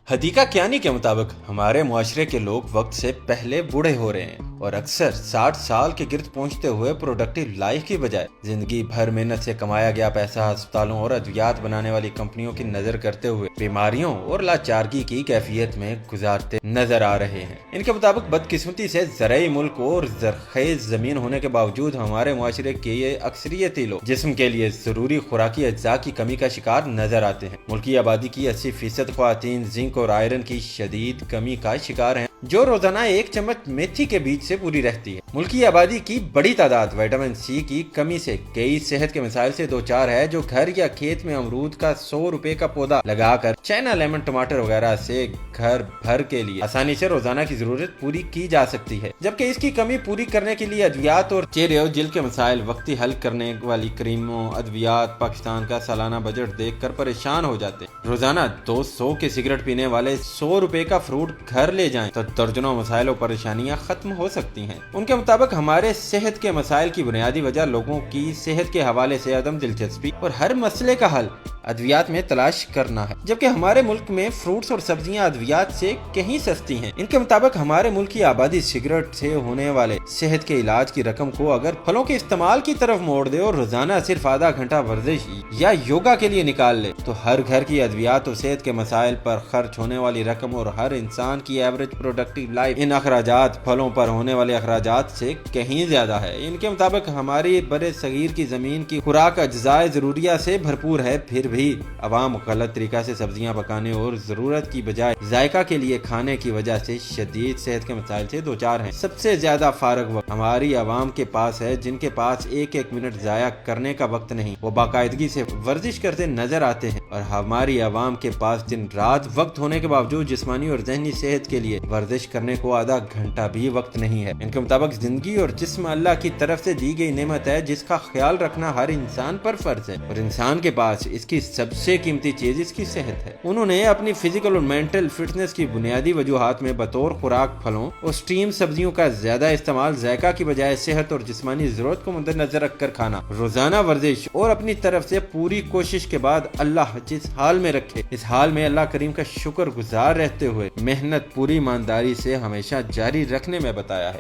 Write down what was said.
حدیقہ کیانی کے مطابق ہمارے معاشرے کے لوگ وقت سے پہلے بوڑھے ہو رہے ہیں اور اکثر 60 سال کے گرد پہنچتے ہوئے پروڈکٹیو لائف کی بجائے زندگی بھر محنت سے کمایا گیا پیسہ ہسپتالوں اور ادویات بنانے والی کمپنیوں کی نظر کرتے ہوئے بیماریوں اور لاچارگی کی کیفیت میں گزارتے نظر آ رہے ہیں۔ ان کے مطابق بدقسمتی سے زرعی ملک اور زرخیز زمین ہونے کے باوجود ہمارے معاشرے کے یہ اکثریتی لوگ جسم کے لیے ضروری خوراکی اجزاء کی کمی کا شکار نظر آتے ہیں۔ ملکی آبادی کی 80% خواتین زنک اور آئرن کی شدید کمی کا شکار ہیں، جو روزانہ ایک چمچ میتھی کے بیج سے پوری رہتی ہے۔ ملکی آبادی کی بڑی تعداد وٹامن سی کی کمی سے کئی صحت کے مسائل سے دوچار ہے، جو گھر یا کھیت میں امرود کا 100 روپے کا پودا لگا کر چائنا لیمن ٹماٹر وغیرہ سے گھر بھر کے لیے آسانی سے روزانہ کی ضرورت پوری کی جا سکتی ہے، جبکہ اس کی کمی پوری کرنے کے لیے ادویات اور چہرے اور جلد کے مسائل وقتی حل کرنے والی کریموں ادویات پاکستان کا سالانہ بجٹ دیکھ کر پریشان ہو جاتے ہیں۔ روزانہ 200 کے سگریٹ پینے والے 100 روپے کا فروٹ گھر لے جائیں تو درجنوں مسائل اور پریشانیاں ختم ہو سکتی ہیں۔ ان کے مطابق ہمارے صحت کے مسائل کی بنیادی وجہ لوگوں کی صحت کے حوالے سے عدم دلچسپی اور ہر مسئلے کا حل ادویات میں تلاش کرنا ہے، جبکہ ہمارے ملک میں فروٹس اور سبزیاں ادویات سے کہیں سستی ہیں۔ ان کے مطابق ہمارے ملک کی آبادی سگریٹ سے ہونے والے صحت کے علاج کی رقم کو اگر پھلوں کے استعمال کی طرف موڑ دے اور روزانہ صرف آدھا گھنٹہ ورزش یا یوگا کے لیے نکال لے تو ہر گھر کی ادویات اور صحت کے مسائل پر خرچ ہونے والی رقم اور ہر انسان کی ایوریج پروڈکٹیو لائف ان اخراجات پھلوں پر ہونے والے اخراجات سے کہیں زیادہ ہے۔ ان کے مطابق ہماری برِ صغیر کی زمین کی خوراک اجزائے ضروریہ سے بھرپور ہے، پھر بھی عوام غلط طریقہ سے سبزیاں پکانے اور ضرورت کی بجائے ذائقہ کے لیے کھانے کی وجہ سے شدید صحت کے مسائل سے دوچار ہیں۔ سب سے زیادہ فارغ وقت ہماری عوام کے پاس ہے، جن کے پاس ایک منٹ ضائع کرنے کا وقت نہیں۔ وہ باقاعدگی سے ورزش کرتے نظر آتے ہیں، اور ہماری عوام کے پاس دن رات وقت ہونے کے باوجود جسمانی اور ذہنی صحت کے لیے ورزش کرنے کو آدھا گھنٹہ بھی وقت نہیں ہے۔ ان کے مطابق زندگی اور جسم اللہ کی طرف سے دی گئی نعمت ہے، جس کا خیال رکھنا ہر انسان پر فرض ہے، اور انسان کے پاس اس کی سب سے قیمتی چیز اس کی صحت ہے۔ انہوں نے اپنی فزیکل اور مینٹل فٹنس کی بنیادی وجوہات میں بطور خوراک پھلوں اور سٹیم سبزیوں کا زیادہ استعمال، ذائقہ کی بجائے صحت اور جسمانی ضرورت کو مد نظر رکھ کر کھانا، روزانہ ورزش اور اپنی طرف سے پوری کوشش کے بعد اللہ جس حال میں رکھے اس حال میں اللہ کریم کا شکر گزار رہتے ہوئے محنت پوری ایمانداری سے ہمیشہ جاری رکھنے میں بتایا ہے۔